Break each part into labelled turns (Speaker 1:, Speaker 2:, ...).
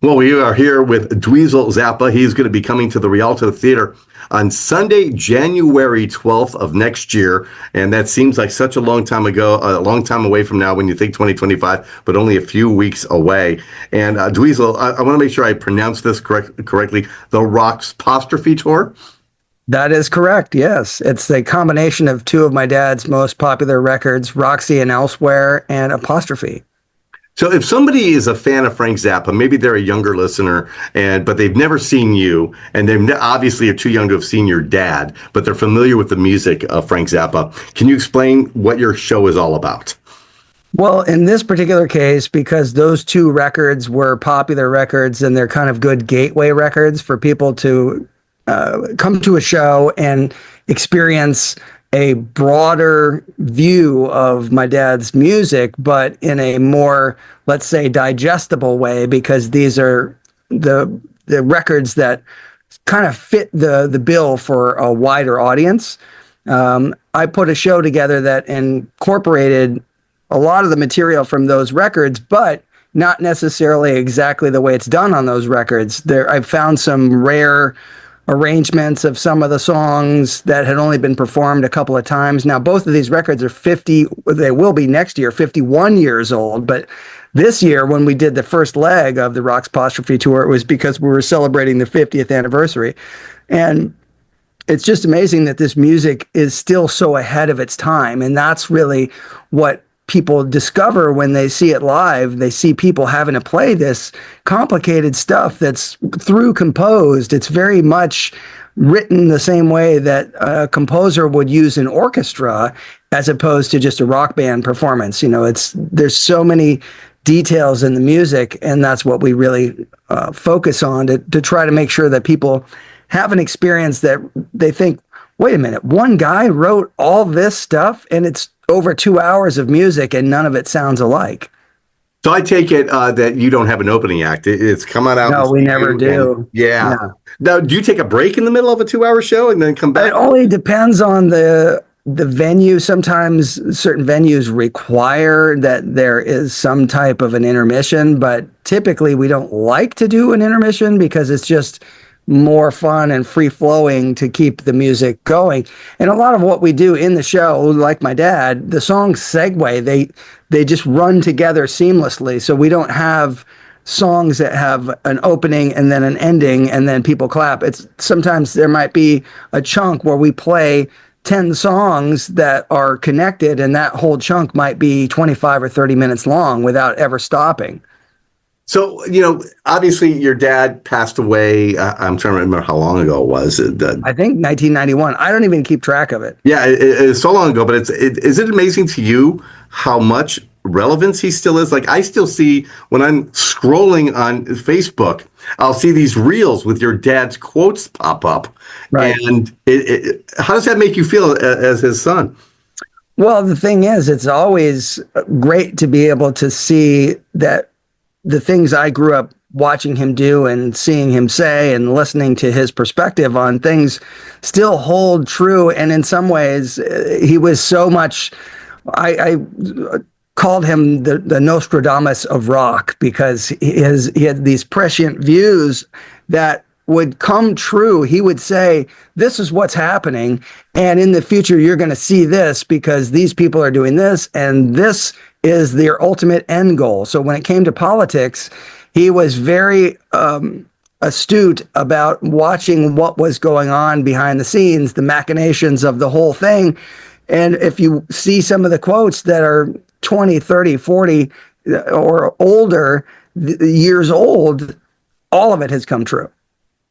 Speaker 1: Well, we are here with Dweezil Zappa. He's going to be coming to the Rialto Theater on Sunday, January 12th of next year. And that seems like such a long time ago, a long time away from now when you think 2025, but only a few weeks away. And Dweezil, I want to make sure I pronounce this correctly. The Roxy Apostrophe Tour.
Speaker 2: That is correct. Yes. It's a combination of two of my dad's most popular records, Roxy and Elsewhere and Apostrophe.
Speaker 1: So if somebody is a fan of Frank Zappa, maybe they're a younger listener, but they've never seen you, and they obviously are too young to have seen your dad, but they're familiar with the music of Frank Zappa. Can you explain what your show is all about?
Speaker 2: Well, in this particular case, because those two records were popular records and they're kind of good gateway records for people to come to a show and experience a broader view of my dad's music, but in a more, let's say, digestible way, because these are the records that kind of fit the bill for a wider audience. I put a show together that incorporated a lot of the material from those records, but not necessarily exactly the way it's done on those records. I've found some rare arrangements of some of the songs that had only been performed a couple of times. Now, both of these records are they will be next year, 51 years old. But this year, when we did the first leg of the Roxy Apostrophe Tour, it was because we were celebrating the 50th anniversary. And it's just amazing that this music is still so ahead of its time. And that's really what people discover when they see it live. They see people having to play this complicated stuff that's through composed. It's very much written the same way that a composer would use an orchestra as opposed to just a rock band performance. There's so many details in the music, and that's what we really focus on to try to make sure that people have an experience that they think, wait a minute, one guy wrote all this stuff and it's over 2 hours of music and none of it sounds alike.
Speaker 1: So I take it that you don't have an opening act. It's come out.
Speaker 2: No, we never do.
Speaker 1: Yeah. Now, do you take a break in the middle of a 2-hour show and then come back?
Speaker 2: It only depends on the venue. Sometimes certain venues require that there is some type of an intermission, but typically we don't like to do an intermission because it's just more fun and free flowing to keep the music going. And a lot of what we do in the show, like my dad, the songs segue, they just run together seamlessly. So we don't have songs that have an opening and then an ending and then people clap. Sometimes there might be a chunk where we play 10 songs that are connected, and that whole chunk might be 25 or 30 minutes long without ever stopping.
Speaker 1: So, obviously your dad passed away. I'm trying to remember how long ago it was.
Speaker 2: I think 1991. I don't even keep track of it.
Speaker 1: Yeah, it's so long ago, but is it amazing to you how much relevance he still is? Like, I still see when I'm scrolling on Facebook, I'll see these reels with your dad's quotes pop up.
Speaker 2: Right.
Speaker 1: And how does that make you feel as his son?
Speaker 2: Well, the thing is, it's always great to be able to see that the things I grew up watching him do and seeing him say and listening to his perspective on things still hold true. And in some ways, he was so much, I called him the Nostradamus of rock, because he had these prescient views that would come true. He would say, this is what's happening, and in the future you're going to see this because these people are doing this, and this is their ultimate end goal. So when it came to politics, he was very astute about watching what was going on behind the scenes, the machinations of the whole thing. And if you see some of the quotes that are 20, 30, 40 or older years old, all of it has come true.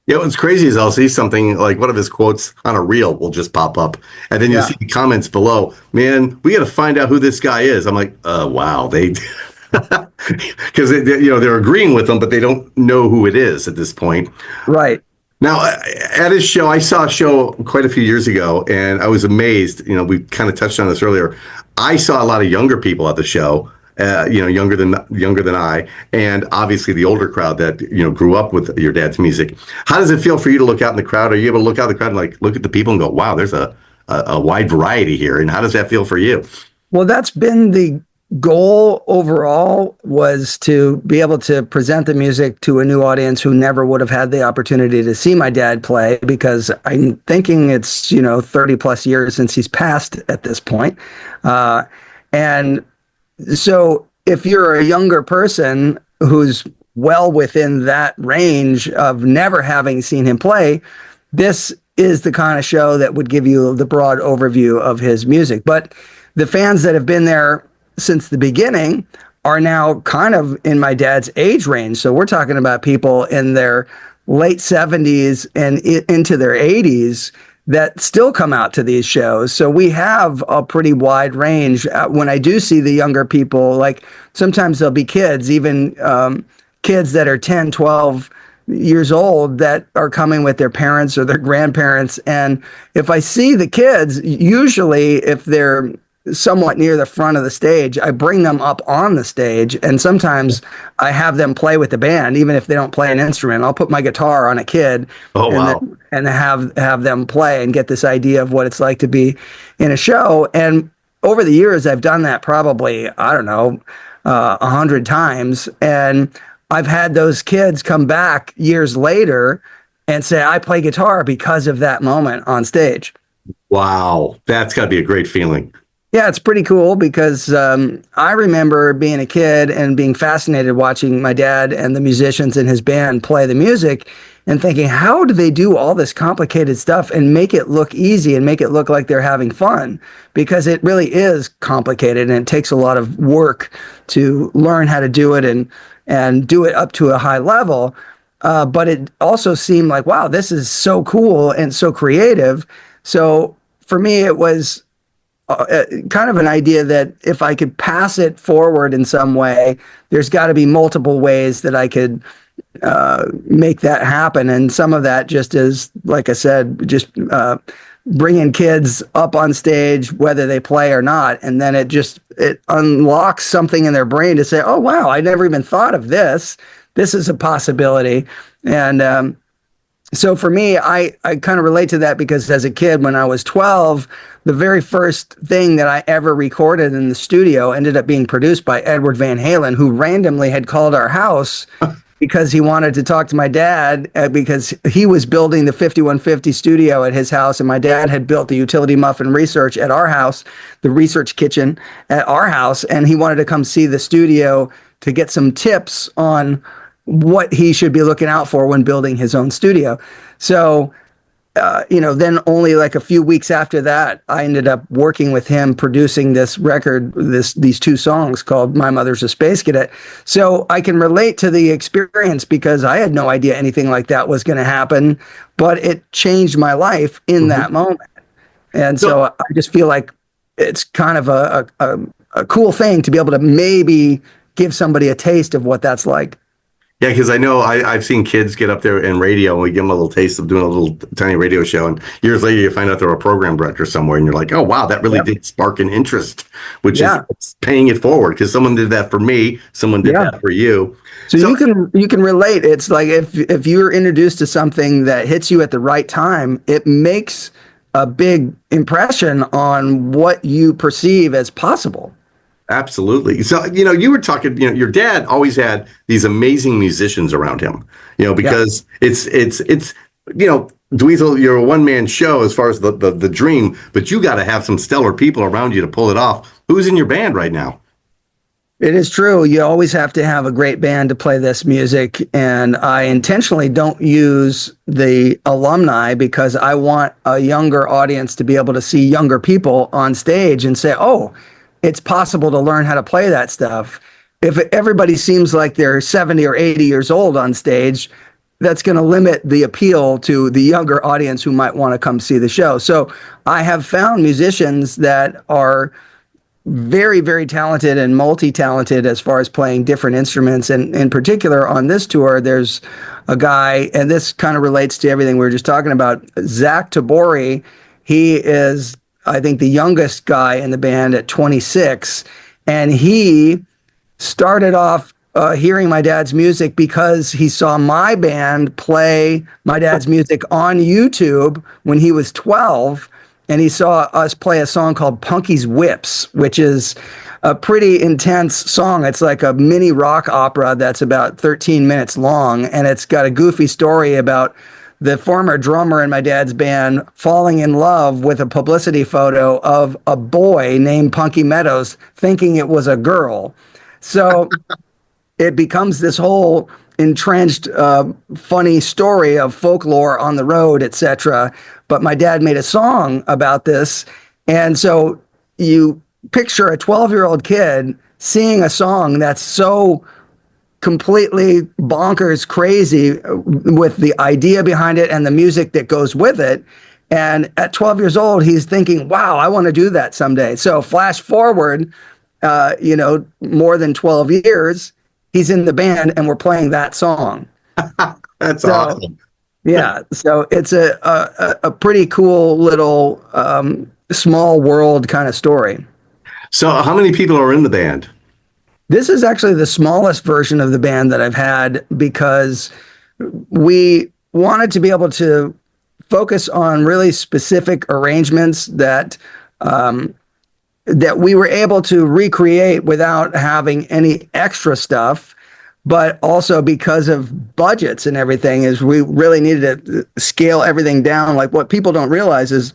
Speaker 1: Yeah, what's crazy is I'll see something like one of his quotes on a reel will just pop up, and then you'll see the comments below. Man, we got to find out who this guy is. I'm like, wow, they, because they're agreeing with him, but they don't know who it is at this point.
Speaker 2: Right.
Speaker 1: Now, at his show, I saw a show quite a few years ago, and I was amazed. We kind of touched on this earlier. I saw a lot of younger people at the show. Younger than I, and obviously the older crowd that grew up with your dad's music. How does it feel for you to look out in the crowd? Are you able to look out in the crowd and look at the people and go, "Wow, there's a wide variety here"? And how does that feel for you?
Speaker 2: Well, that's been the goal overall was to be able to present the music to a new audience who never would have had the opportunity to see my dad play, because I'm thinking it's, 30 plus years since he's passed at this point. And so if you're a younger person who's well within that range of never having seen him play, this is the kind of show that would give you the broad overview of his music. But the fans that have been there since the beginning are now kind of in my dad's age range. So we're talking about people in their late 70s and into their 80s that still come out to these shows. So we have a pretty wide range. When I do see the younger people, like sometimes there'll be kids, even kids that are 10, 12 years old that are coming with their parents or their grandparents. And if I see the kids, usually if they're somewhat near the front of the stage, I bring them up on the stage, and sometimes I have them play with the band, even if they don't play an instrument. I'll put my guitar on a kid
Speaker 1: Oh, wow.
Speaker 2: and have them play and get this idea of what it's like to be in a show. And over the years, I've done that probably, I don't know, 100 times. And I've had those kids come back years later and say, I play guitar because of that moment on stage.
Speaker 1: Wow. That's got to be a great feeling.
Speaker 2: Yeah, it's pretty cool because I remember being a kid and being fascinated watching my dad and the musicians in his band play the music and thinking, how do they do all this complicated stuff and make it look easy and make it look like they're having fun? Because it really is complicated and it takes a lot of work to learn how to do it and do it up to a high level. But it also seemed like, wow, this is so cool and so creative. So for me, it was kind of an idea that if I could pass it forward in some way, there's got to be multiple ways that I could make that happen. And some of that just is, like I said, just bringing kids up on stage, whether they play or not. And then it unlocks something in their brain to say, oh, wow, I never even thought of this. This is a possibility. And so for me, I kind of relate to that because as a kid, when I was 12, the very first thing that I ever recorded in the studio ended up being produced by Edward Van Halen, who randomly had called our house because he wanted to talk to my dad because he was building the 5150 studio at his house, and my dad had built the Utility Muffin Research at our house, the research kitchen at our house, and he wanted to come see the studio to get some tips on what he should be looking out for when building his own studio. So, then only like a few weeks after that, I ended up working with him producing this record, these two songs called My Mother's a Space Cadet. So I can relate to the experience because I had no idea anything like that was going to happen, but it changed my life in that moment. And so I just feel like it's kind of a cool thing to be able to maybe give somebody a taste of what that's like.
Speaker 1: Yeah, because I know I've seen kids get up there in radio and we give them a little taste of doing a little tiny radio show. And years later, you find out they're a program director somewhere and you're like, oh, wow, that really did spark an interest, which is paying it forward because someone did that for me. Someone did that for you.
Speaker 2: So you can relate. It's like if you're introduced to something that hits you at the right time, it makes a big impression on what you perceive as possible.
Speaker 1: Absolutely. So, you were talking, your dad always had these amazing musicians around him, because it's, Dweezil, you're a one-man show as far as the dream, but you got to have some stellar people around you to pull it off. Who's in your band right now?
Speaker 2: It is true. You always have to have a great band to play this music. And I intentionally don't use the alumni because I want a younger audience to be able to see younger people on stage and say, oh, it's possible to learn how to play that stuff. If everybody seems like they're 70 or 80 years old on stage, that's going to limit the appeal to the younger audience who might want to come see the show. So I have found musicians that are very, very talented and multi-talented as far as playing different instruments. And in particular, on this tour, there's a guy, and this kind of relates to everything we were just talking about, Zach Tabori. He is, I think, the youngest guy in the band at 26. And he started off hearing my dad's music because he saw my band play my dad's music on YouTube when he was 12. and he saw us play a song called Punky's Whips, which is a pretty intense song. It's like a mini rock opera that's about 13 minutes long, and it's got a goofy story about the former drummer in my dad's band falling in love with a publicity photo of a boy named Punky Meadows, thinking it was a girl. So it becomes this whole entrenched, funny story of folklore on the road, etc. But my dad made a song about this. And so you picture a 12-year-old kid singing a song that's so completely bonkers crazy with the idea behind it and the music that goes with it. And at 12 years old, he's thinking, wow, I want to do that someday. So flash forward, more than 12 years, he's in the band and we're playing that song.
Speaker 1: That's awesome.
Speaker 2: Yeah. So it's a pretty cool little small world kind of story.
Speaker 1: So how many people are in the band?
Speaker 2: This is actually the smallest version of the band that I've had because we wanted to be able to focus on really specific arrangements that that we were able to recreate without having any extra stuff, but also because of budgets and everything, is we really needed to scale everything down. Like, what people don't realize is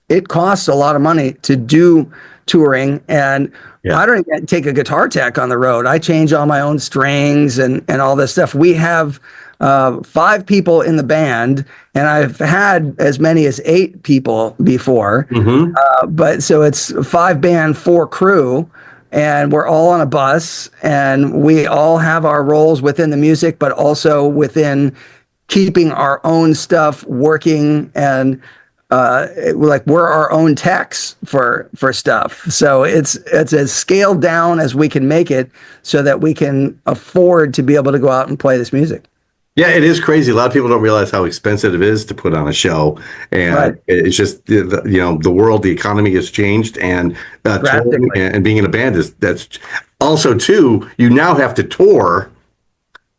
Speaker 2: it costs a lot of money to do touring, and I don't even take a guitar tech on the road. I change all my own strings and all this stuff. We have 5 people in the band, and I've had as many as 8 people before. But so it's 5 band, 4 crew, and we're all on a bus, and we all have our roles within the music, but also within keeping our own stuff working, and like we're our own techs for stuff. So it's as scaled down as we can make it so that we can afford to be able to go out and play this music.
Speaker 1: Yeah, it is crazy. A lot of people don't realize how expensive it is to put on a show, and it's just the world, the economy has changed, and touring and being in a band that's also too. You now have to tour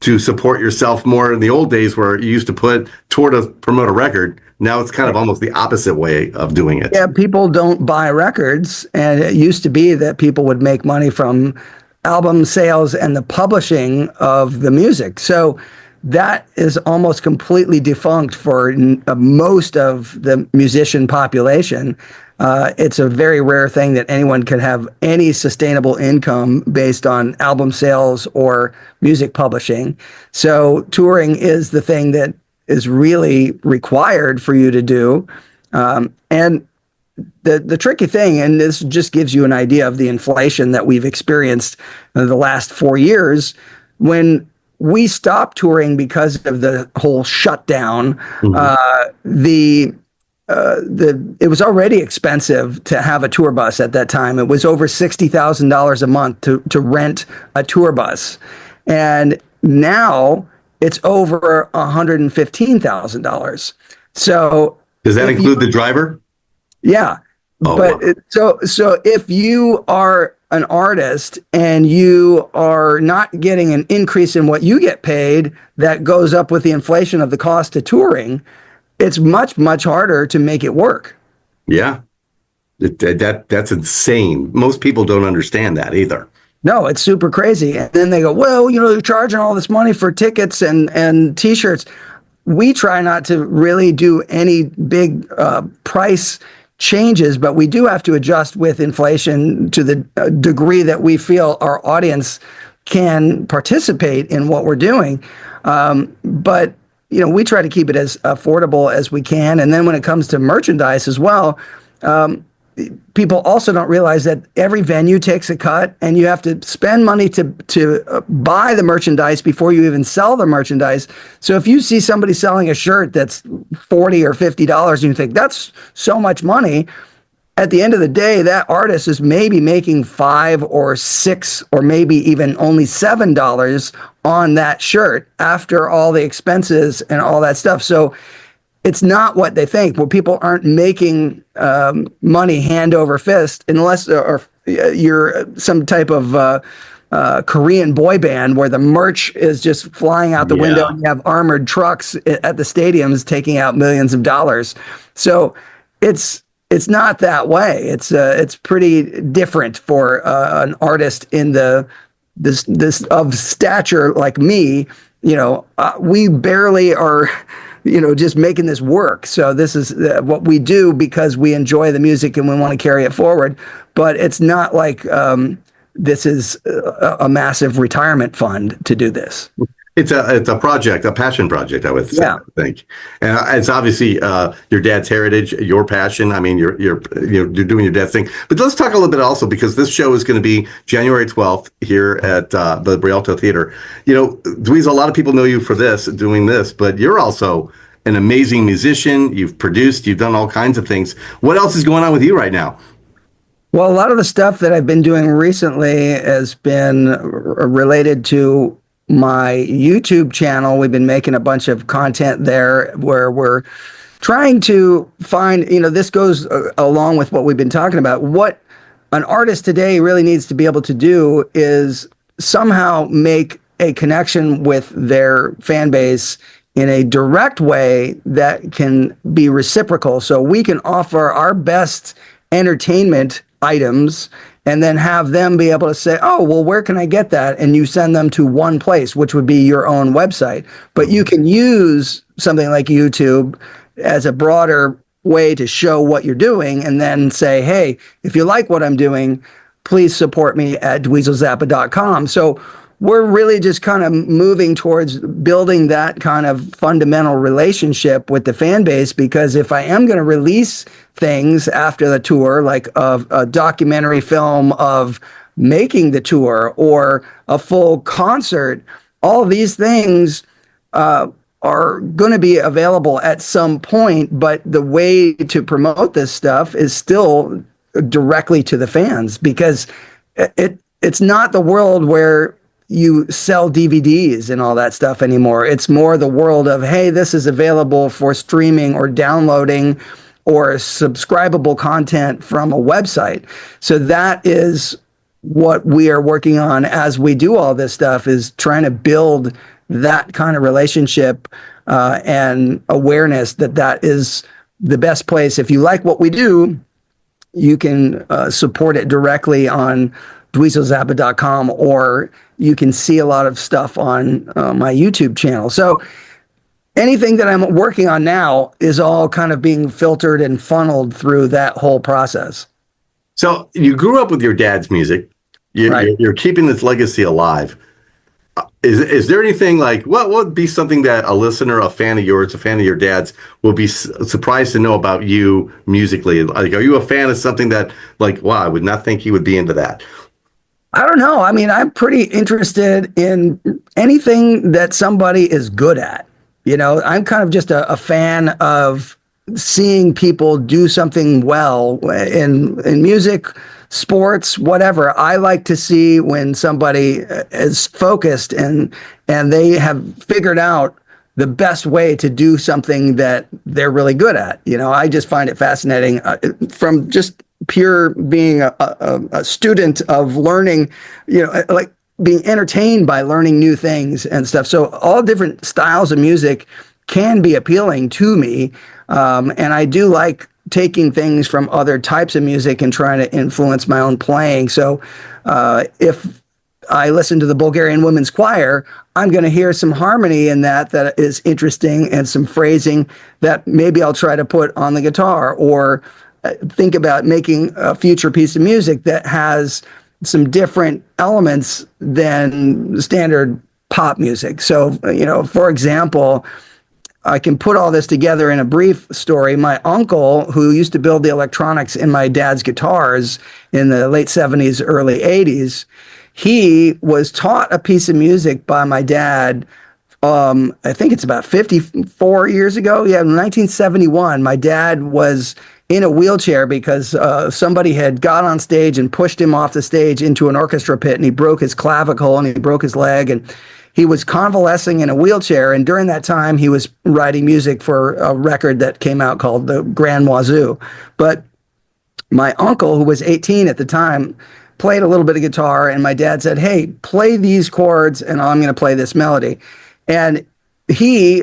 Speaker 1: to support yourself more. In the old days, where you used to tour to promote a record, now it's kind of almost the opposite way of doing it.
Speaker 2: Yeah, people don't buy records, and it used to be that people would make money from album sales and the publishing of the music. So that is almost completely defunct for most of the musician population. It's a very rare thing that anyone can have any sustainable income based on album sales or music publishing. So touring is the thing that is really required for you to do. And the tricky thing, and this just gives you an idea of the inflation that we've experienced in the last 4 years, when we stopped touring because of the whole shutdown, it was already expensive to have a tour bus at that time. It was over $60,000 a month to rent a tour bus. And now it's over $115,000. So
Speaker 1: does that include the driver?
Speaker 2: Yeah.
Speaker 1: Oh,
Speaker 2: but
Speaker 1: wow.
Speaker 2: So if you are an artist and you are not getting an increase in what you get paid that goes up with the inflation of the cost of touring, it's much, much harder to make it work.
Speaker 1: Yeah. That's insane. Most people don't understand that either.
Speaker 2: No, it's super crazy. And then they go, well, you're charging all this money for tickets and T-shirts. We try not to really do any big price changes, but we do have to adjust with inflation to the degree that we feel our audience can participate in what we're doing. But we try to keep it as affordable as we can. And then when it comes to merchandise as well, people also don't realize that every venue takes a cut, and you have to spend money to buy the merchandise before you even sell the merchandise. So if you see somebody selling a shirt that's $40 or $50 and you think that's so much money, at the end of the day, that artist is maybe making $5 or $6 or maybe even only $7 on that shirt after all the expenses and all that stuff. So it's not what they think. Well, people aren't making money hand over fist unless you're some type of Korean boy band where the merch is just flying out the window and you have armored trucks at the stadiums taking out millions of dollars. So it's it's not that way. It's pretty different for an artist in this of stature like me. We barely are, just making this work. So this is what we do because we enjoy the music and we want to carry it forward. But it's not like this is a massive retirement fund to do this.
Speaker 1: It's a project, a passion project, I would say,
Speaker 2: Yeah.
Speaker 1: I think. And it's obviously your dad's heritage, your passion. I mean, you're doing your dad's thing. But let's talk a little bit also, because this show is going to be January 12th here at the Rialto Theater. Dweezil, a lot of people know you for doing this, but you're also an amazing musician. You've produced, you've done all kinds of things. What else is going on with you right now?
Speaker 2: Well, a lot of the stuff that I've been doing recently has been related to my YouTube channel. We've been making a bunch of content there where we're trying to find, this goes along with what we've been talking about. What an artist today really needs to be able to do is somehow make a connection with their fan base in a direct way that can be reciprocal. So we can offer our best entertainment items and then have them be able to say, oh, well, where can I get that? And you send them to one place, which would be your own website. But you can use something like YouTube as a broader way to show what you're doing and then say, hey, if you like what I'm doing, please support me at dweezilzappa.com. So we're really just kind of moving towards building that kind of fundamental relationship with the fan base, because if I am going to release things after the tour, like a documentary film of making the tour or a full concert, all these things are going to be available at some point, but the way to promote this stuff is still directly to the fans, because it's not the world where you sell DVDs and all that stuff anymore. It's more the world of, hey, this is available for streaming or downloading or subscribable content from a website. So that is what we are working on as we do all this stuff, is trying to build that kind of relationship and awareness that is the best place. If you like what we do, you can support it directly on dweezilzappa.com, or you can see a lot of stuff on my YouTube channel. So anything that I'm working on now is all kind of being filtered and funneled through that whole process.
Speaker 1: So you grew up with your dad's music.
Speaker 2: Right.
Speaker 1: You're keeping this legacy alive. Is there anything like, what would be something that a listener, a fan of yours, a fan of your dad's, will be surprised to know about you musically? Like, are you a fan of something that, like, wow, I would not think you would be into that?
Speaker 2: I don't know. I mean, I'm pretty interested in anything that somebody is good at. I'm kind of just a fan of seeing people do something well in music, sports, whatever. I like to see when somebody is focused and they have figured out the best way to do something that they're really good at. I just find it fascinating from just pure being a student of learning, like being entertained by learning new things and stuff. So all different styles of music can be appealing to me. And I do like taking things from other types of music and trying to influence my own playing. So if I listen to the Bulgarian Women's Choir, I'm going to hear some harmony in that is interesting, and some phrasing that maybe I'll try to put on the guitar, or think about making a future piece of music that has some different elements than standard pop music. So, for example, I can put all this together in a brief story. My uncle, who used to build the electronics in my dad's guitars in the late 70s, early 80s, he was taught a piece of music by my dad. I think it's about 54 years ago. Yeah, in 1971, my dad was in a wheelchair because somebody had got on stage and pushed him off the stage into an orchestra pit, and he broke his clavicle and he broke his leg, and he was convalescing in a wheelchair. And during that time, he was writing music for a record that came out called the Grand Wazoo. But my uncle, who was 18 at the time, played a little bit of guitar, and my dad said, hey, play these chords and I'm going to play this melody. And he,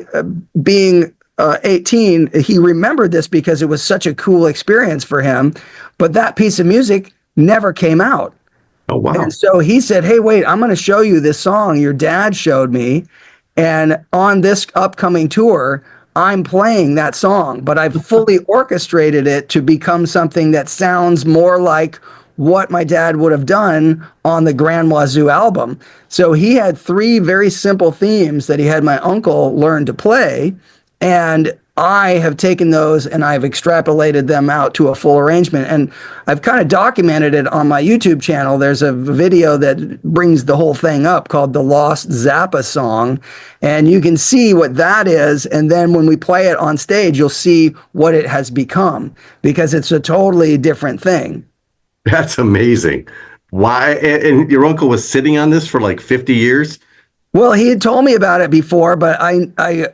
Speaker 2: being 18, he remembered this because it was such a cool experience for him. But that piece of music never came out.
Speaker 1: Oh, wow.
Speaker 2: And so he said, "Hey, wait, I'm going to show you this song your dad showed me. And on this upcoming tour, I'm playing that song, but I've fully orchestrated it to become something that sounds more like what my dad would have done on the Grand Wazoo album." So he had three very simple themes that he had my uncle learn to play. And I have taken those and I've extrapolated them out to a full arrangement. And I've kind of documented it on my YouTube channel. There's a video that brings the whole thing up called the Lost Zappa song. And you can see what that is. And then when we play it on stage, you'll see what it has become because it's a totally different thing.
Speaker 1: That's amazing. Why? And your uncle was sitting on this for like 50 years?
Speaker 2: Well, he had told me about it before, but I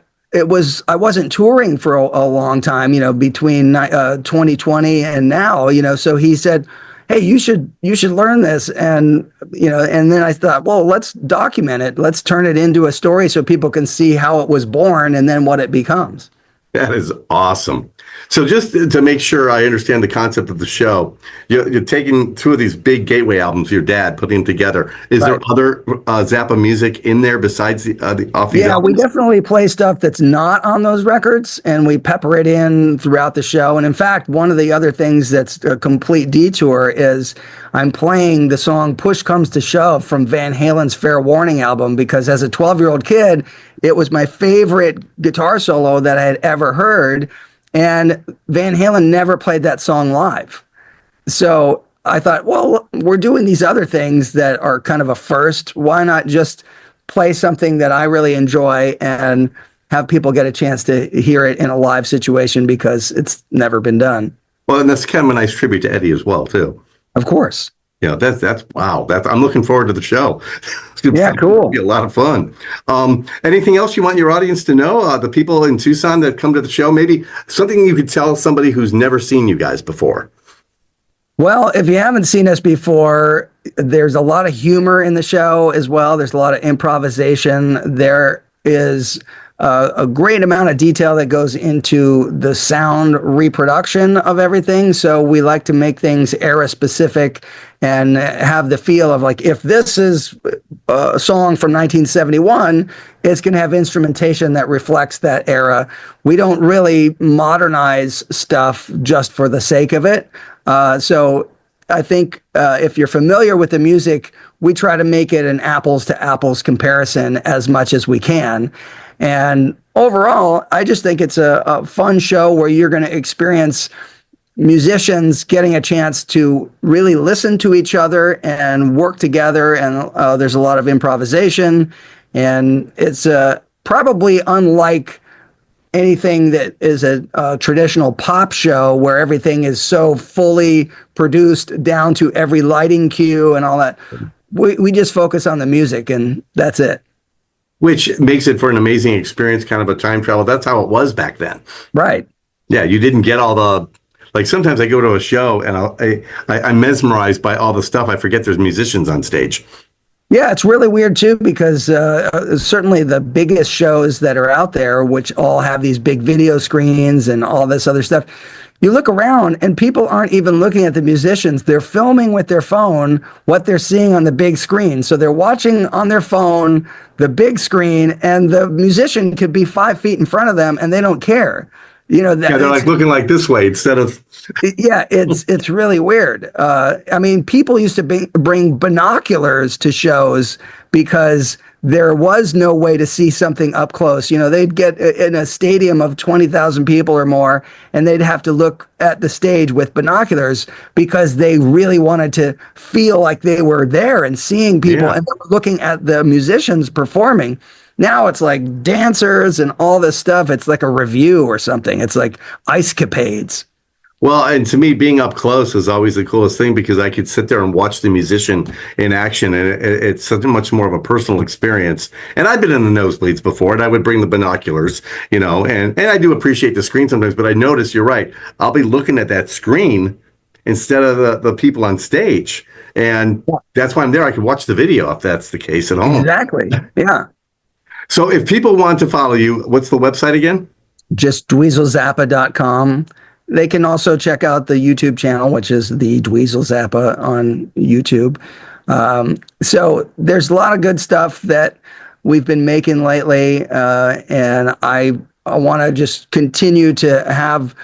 Speaker 2: wasn't touring for a long time, between 2020 and now, so he said, "Hey, you should learn this." And, and then I thought, well, let's document it. Let's turn it into a story so people can see how it was born and then what it becomes.
Speaker 1: That is awesome. So just to make sure I understand the concept of the show, you're taking two of these big gateway albums, your dad, putting them together. Is there other Zappa music in there besides the off these albums?
Speaker 2: We definitely play stuff that's not on those records, and we pepper it in throughout the show. And in fact, one of the other things that's a complete detour is I'm playing the song "Push Comes to Shove" from Van Halen's Fair Warning album, because as a 12-year-old kid, it was my favorite guitar solo that I had ever heard. And Van Halen never played that song live. So I thought, well, we're doing these other things that are kind of a first. Why not just play something that I really enjoy and have people get a chance to hear it in a live situation, because it's never been done.
Speaker 1: Well, and that's kind of a nice tribute to Eddie as well, too.
Speaker 2: Of course.
Speaker 1: That's wow. I'm looking forward to the show.
Speaker 2: Cool.
Speaker 1: Be a lot of fun. Anything else you want your audience to know? The people in Tucson that come to the show, maybe something you could tell somebody who's never seen you guys before.
Speaker 2: Well, if you haven't seen us before, there's a lot of humor in the show as well. There's a lot of improvisation. There is a great amount of detail that goes into the sound reproduction of everything. So we like to make things era specific and have the feel of, like, if this is a song from 1971, it's going to have instrumentation that reflects that era. We don't really modernize stuff just for the sake of it. So I think if you're familiar with the music, we try to make it an apples to apples comparison as much as we can. And overall, I just think it's a fun show where you're going to experience musicians getting a chance to really listen to each other and work together. And there's a lot of improvisation. And it's probably unlike anything that is a traditional pop show where everything is so fully produced down to every lighting cue and all that. We just focus on the music, and that's it.
Speaker 1: Which makes it for an amazing experience, kind of a time travel. That's how it was back then.
Speaker 2: Right.
Speaker 1: Yeah, you didn't get all the, like, sometimes I go to a show and I'm mesmerized by all the stuff. I forget there's musicians on stage.
Speaker 2: Yeah, it's really weird too, because certainly the biggest shows that are out there, which all have these big video screens and all this other stuff, you look around and people aren't even looking at the musicians. They're filming with their phone what they're seeing on the big screen. So they're watching on their phone the big screen, and the musician could be 5 feet in front of them and they don't care. They're
Speaker 1: like looking like this way instead of.
Speaker 2: Yeah, it's really weird. I mean, people used to bring binoculars to shows because there was no way to see something up close. They'd get in a stadium of 20,000 people or more, and they'd have to look at the stage with binoculars because they really wanted to feel like they were there and seeing people, and they were looking at the musicians performing. Now it's like dancers and all this stuff. It's like a review or something. It's like ice capades.
Speaker 1: Well, and to me, being up close is always the coolest thing, because I could sit there and watch the musician in action, and it's such much more of a personal experience. And I've been in the nosebleeds before, and I would bring the binoculars, and I do appreciate the screen sometimes, but I notice, you're right, I'll be looking at that screen instead of the people on stage. And that's why I'm there. I can watch the video if that's the case at home.
Speaker 2: Exactly. Yeah.
Speaker 1: So if people want to follow you, what's the website again?
Speaker 2: just dweezilzappa.com. They can also check out the YouTube channel, which is the Dweezil Zappa on YouTube. So there's a lot of good stuff that we've been making lately, and I want to just continue to have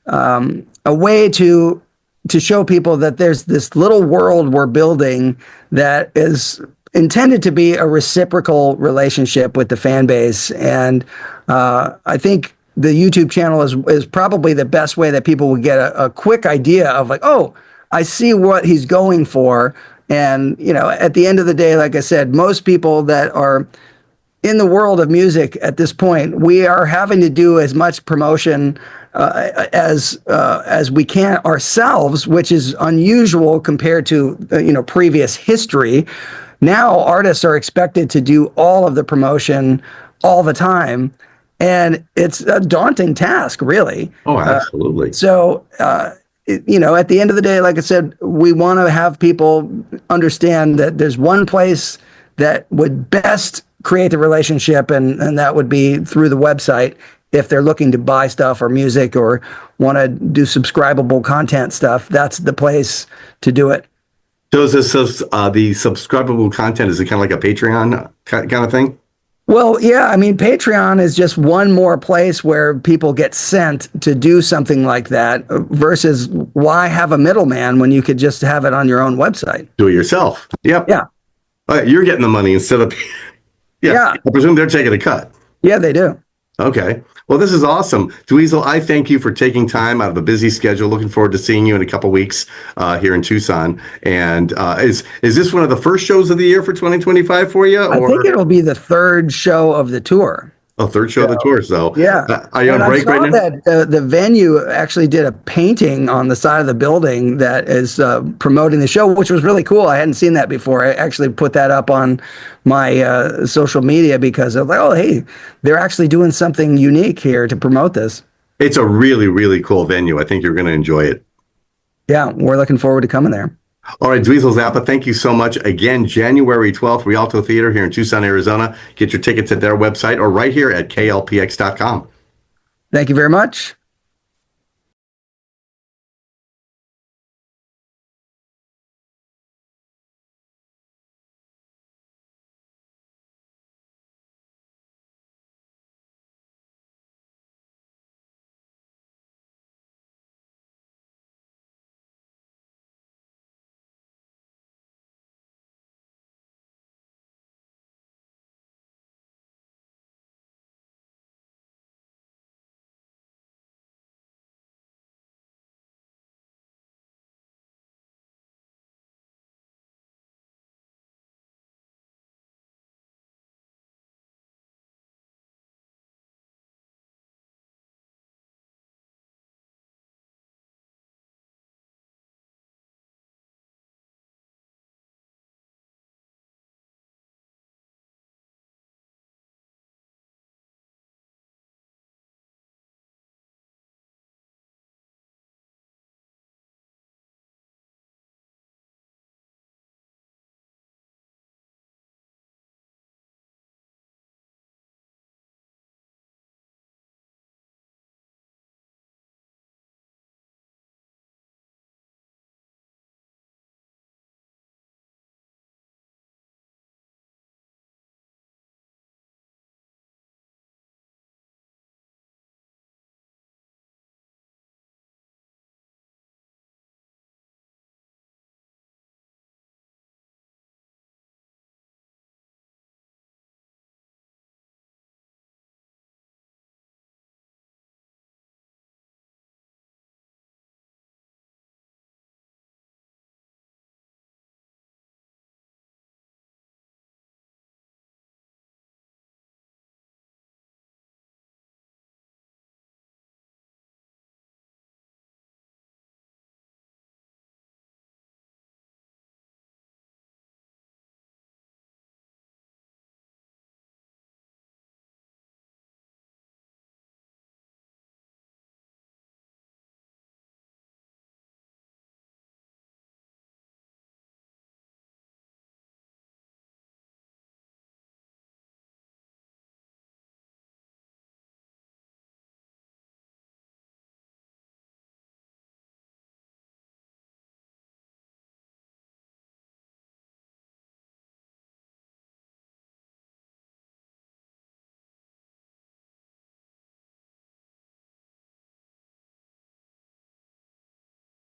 Speaker 2: a way to show people that there's this little world we're building that is intended to be a reciprocal relationship with the fan base. And I think the YouTube channel is probably the best way that people would get a quick idea of like, oh, I see what he's going for. And, you know, at the end of the day, like I said, most people that are in the world of music at this point, we are having to do as much promotion as we can ourselves, which is unusual compared to previous history. Now artists are expected to do all of the promotion all the time, and it's a daunting task, really.
Speaker 1: Oh, absolutely.
Speaker 2: At the end of the day, like I said, we want to have people understand that there's one place that would best create the relationship, and that would be through the website if they're looking to buy stuff or music or want to do subscribable content stuff. That's the place to do it.
Speaker 1: So is this the subscribable content, is it kind of like a Patreon kind of thing?
Speaker 2: Well, yeah, I mean, Patreon is just one more place where people get sent to do something like that versus why have a middleman when you could just have it on your own website?
Speaker 1: Do it yourself. Yep.
Speaker 2: Yeah.
Speaker 1: You're getting the money instead of... Yeah. I presume they're taking a cut.
Speaker 2: Yeah, they do.
Speaker 1: Okay. Well, this is awesome. Dweezil, I thank you for taking time out of a busy schedule. Looking forward to seeing you in a couple weeks here in Tucson. And is this one of the first shows of the year for 2025 for you?
Speaker 2: I think it'll be the third show of the tour.
Speaker 1: Oh, third show of the tour. So
Speaker 2: yeah.
Speaker 1: Are you on break right now?
Speaker 2: That the venue actually did a painting on the side of the building that is promoting the show, which was really cool. I hadn't seen that before. I actually put that up on my social media because I was like, oh, hey, they're actually doing something unique here to promote this. It's
Speaker 1: a really, really cool venue. I think you're going to enjoy it.
Speaker 2: Yeah, we're looking forward to coming there.
Speaker 1: All right, Dweezil Zappa, thank you so much. Again, January 12th, Rialto Theater here in Tucson, Arizona. Get your tickets at their website or right here at klpx.com.
Speaker 2: Thank you very much.